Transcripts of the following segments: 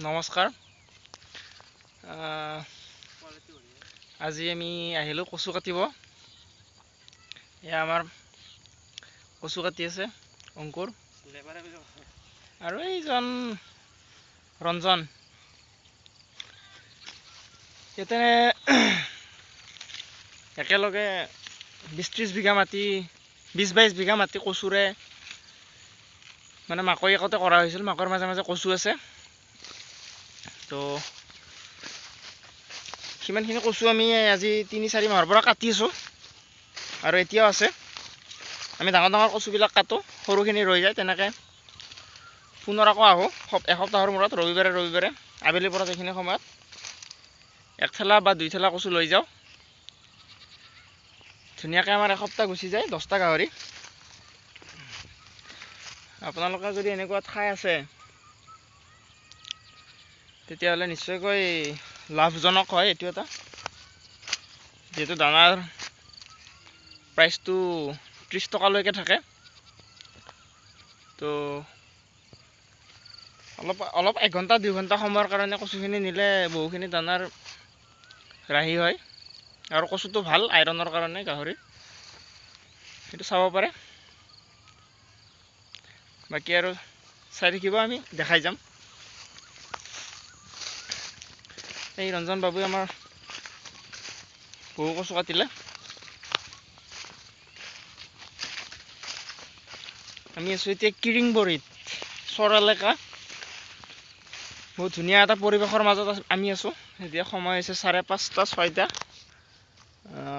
নমস্কাৰ। আজি আমি আহিলোঁ কচু কাটিব। এয়া আমাৰ কচু কাটি আছে অংকুৰ আৰু এইজন ৰঞ্জন। ইয়াতে একেলগে 20-30 বিঘা মাটি 20-22 বিঘা মাটি কচুৰে মানে মাকৈ একতে কৰা হৈছিল। মাকৈৰ মাজে মাজে কচু আছে। তো সিমানখিনি কচু আমি আজি 3-4 মাহৰ পৰা কাটি আছোঁ আৰু এতিয়াও আছে। আমি ডাঙৰ ডাঙৰ কচুবিলাক কাটো, সৰুখিনি ৰৈ যায়। তেনেকৈ পুনৰ আকৌ আহোঁ এসপ্তাহৰ মূৰত ৰবিবাৰে আবেলিৰ পৰা এইখিনি সময়ত 1 ঠেলা বা 2 ঠেলা কচু লৈ যাওঁ। ধুনীয়াকৈ আমাৰ এসপ্তাহ গুচি যায়। 10টা গাহৰি। আপোনালোকৰ যদি এনেকুৱা ঠাই আছে তেতিয়াহ'লে নিশ্চয়কৈ লাভজনক হয়। এইটো এটা যিহেতু দানাৰ প্ৰাইচটো 30 টকালৈকে থাকে। তো অলপ 1 ঘণ্টা 2 ঘণ্টা সময়ৰ কাৰণে কচুখিনি নিলে বহুখিনি দানাৰ ৰাহি হয় আৰু কচুটো ভাল আইৰণৰ কাৰণে গাহৰি, সেইটো চাব পাৰে। বাকী আৰু চাই থাকিব, আমি দেখাই যাম। এই ৰঞ্জন বাবুৱে আমাৰ বহু কচু কাটিলে। আমি আছোঁ এতিয়া কিৰিংবৰীত, চৰালেকা। বহুত ধুনীয়া এটা পৰিৱেশৰ মাজত আমি আছোঁ। এতিয়া সময় হৈছে 5:30-6টা।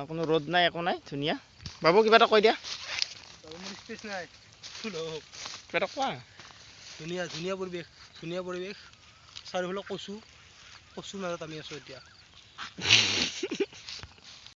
কোনো ৰ'দ নাই, একো নাই, ধুনীয়া। বাবু কিবা এটা কৈ দিয়া। কিবা এটা কোৱা। ধুনীয়া পৰিৱেশ, চাৰিওফালে কচুৰ মাজত আমি আছোঁ এতিয়া।